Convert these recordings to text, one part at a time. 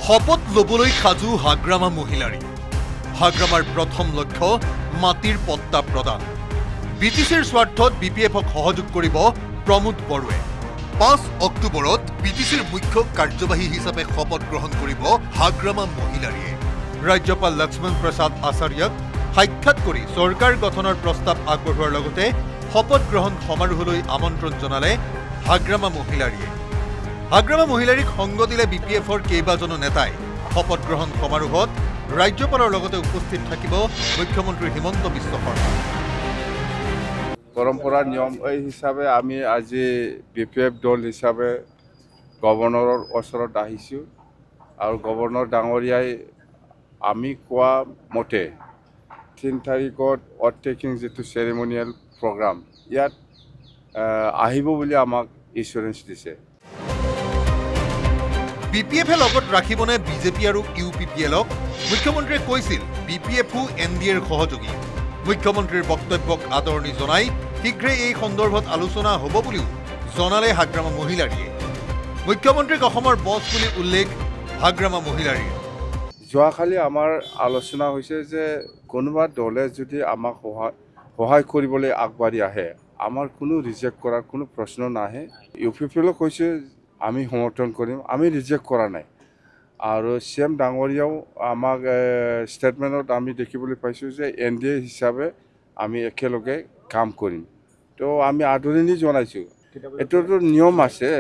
শপত লবলৈ সাজু হাগ্ৰামা মহিলাৰী হাগ্ৰামাৰ প্ৰথম লক্ষ্য মাটিৰ পট্টা প্ৰদান বিটিচিৰ স্বাৰ্থত বিপিএফক সহযোগ কৰিব প্ৰমোদ বৰুৱে 5 অক্টোবৰত বিটিচিৰ মুখ্য কাৰ্যবাহী হিচাপে শপত গ্ৰহণ কৰিব হাগ্ৰামা মহিলাৰীয়ে ৰাজ্যপাল লক্ষ্মণ প্ৰসাদ আচাৰ্যক সাক্ষাৎ কৰি চৰকাৰ গঠনৰ প্ৰস্তাৱ আগবঢ়োৱাৰ লগতে শপত গ্ৰহণ সমাৰোহলৈ আমন্ত্ৰণ জনালে হাগ্ৰামা মহিলাৰীয়ে হাগ্ৰামা মহিলাৰীক সংগ দিলে বিপিএফৰ কেইবাজনো নেতাই শপত গ্ৰহণ সমাৰোহত ৰাজ্যপালৰ লগতে উপস্থিত থাকিব মুখ্যমন্ত্ৰী হিমন্ত বিশ্ব শৰ্মা পৰম্পৰা নিয়ম এই হিচাপে আমি আজি বিপিএফ দল হিচাপে গভৰ্ণৰৰ ওচৰত আহিছোঁ আৰু গভৰ্ণৰ ডাঙৰীয়াই আমি কোৱা মতে 3 তাৰিখত অটেকিং যেটো চেৰিমনিয়েল প্ৰগ্ৰাম ইয়াত আহিব বুলি আমাক ইনস্যুৰেন্স দিছে বিপিএফে লগত ৰাখিবনে বিজেপি আৰু ইউপিপিএলক মুখ্যমন্ত্ৰীয়ে কৈছিল বিপিএফও এনডিএৰ সহযোগী মুখ্যমন্ত্ৰীৰ বক্তব্যক আদৰণি জনাই শীঘ্ৰে এই সন্দৰ্ভত আলোচনা হ'ব বুলিও জনালে হাগ্ৰামা মহিলাৰীয়ে মুখ্যমন্ত্ৰীক অসমৰ বছ বুলি উল্লেখ হাগ্ৰামা মহিলাৰীৰ যোৱাকালি আমাৰ আলোচনা হৈছে যে কোনোবা দলে যদি আমাক সহায় কৰিবলৈ আগবাঢ়ি আহে আমাৰ কোনো ৰিজেক্ট কৰাৰ কোনো প্ৰশ্ন নাহে ইউপিপিএলক কৈছে আমি সমৰ্থন কৰিম আমি ৰিজেক্ট কৰা নাই আৰু চিএম ডাঙৰীয়াও আমাক ষ্টেটমেণ্টত আমি দেখিবলৈ পাইছোঁ যে এনডিএ হিচাপে আমি একেলগে কাম কৰিম তো আমি আদৰণি জনাইছোঁ এইটোতো নিয়ম আছে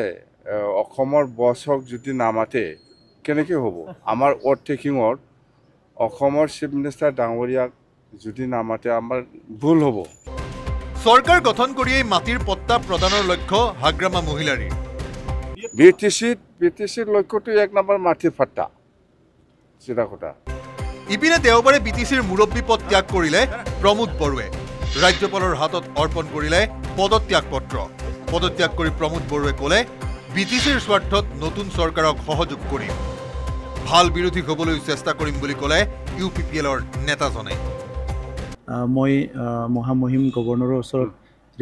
অসমৰ বছক যদি নামাতে কেনেকৈ হ'ব আমাৰ অভাৰটেকিঙত অসমৰ চিফ মিনিষ্টাৰ ডাঙৰীয়াক যদি নামাতে আমাৰ ভুল হ'ব চৰকাৰ গঠন কৰিয়েই মাটিৰ পট্টা প্ৰদানৰ লক্ষ্য হাগ্ৰামা মহিলাৰীৰ বিটিচিৰ লক্ষ্যটো 1 নম্বৰ মাটিৰ পট্টা চিধা কথা ইপিনে দেওবাৰে বিটিচিৰ মুৰব্বী পদ ত্যাগ কৰিলে প্ৰমোদ বৰুৱে ৰাজ্যপালৰ হাতত অৰ্পণ কৰিলে পদত্যাগ পত্ৰ পদত্যাগ কৰি প্ৰমোদ বৰুৱে ক'লে বিটিচিৰ স্বাৰ্থত নতুন চৰকাৰক সহযোগ কৰিম ভাল বিৰোধী হ'বলৈ চেষ্টা কৰিম বুলি ক'লে ইউপিপিএলৰ নেতাজনে মই মহামহিম গভৰ্ণৰৰ ওচৰত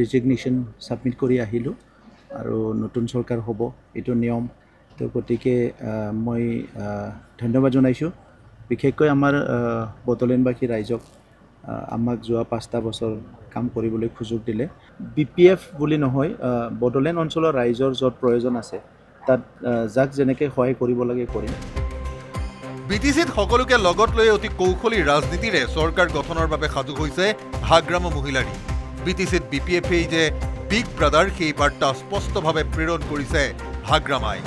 ৰিজিগনেশ্যন ছাবমিট কৰি আহিলোঁ আৰু নতুন চৰকাৰ হ'ব এইটো নিয়ম তো গতিকে মই ধন্যবাদ জনাইছোঁ বিশেষকৈ আমাৰ বড়োলেণ্ডবাসী ৰাইজক আমাক যোৱা 5টা বছৰ কাম কৰিবলৈ সুযোগ দিলে বিপিএফ বুলি নহয় বড়োলেণ্ড অঞ্চলৰ ৰাইজৰ য'ত প্ৰয়োজন আছে তাত যাক যেনেকৈ সহায় কৰিব লাগে কৰিম বিটিচিত সকলোকে লগত লৈ অতি কৌশলী ৰাজনীতিৰে চৰকাৰ গঠনৰ বাবে সাজু হৈছে হাগ্ৰামা মহিলাৰী বিটিচিত বিপিএফেই যে বিগ ব্ৰাদাৰ সেই বাৰ্তা স্পষ্টভাৱে প্ৰেৰণ কৰিছে হাগ্ৰামাই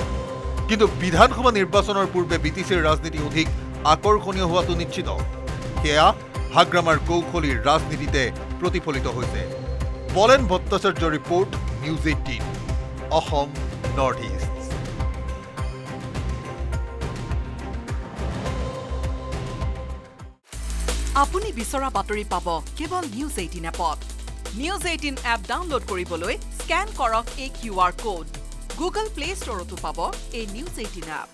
কিন্তু বিধানসভা নিৰ্বাচনৰ পূৰ্বে বিটিচিৰ ৰাজনীতি অধিক আকৰ্ষণীয় হোৱাটো নিশ্চিত সেয়া হাগ্ৰামাৰ কৌশলী ৰাজনীতিতে প্ৰতিফলিত হৈছে বলেন Bhattacharya report news 18 Assam north east আপুনি বিচৰা বাতৰি পাব কেৱল নিউজ 18 এপত নিউজ 18 এপ ডাউনলোড কৰিবলৈ স্ক্যান কৰক এই QR কোড গুগল প্লে ষ্টৰতো পাব এই নিউজ 18 এপ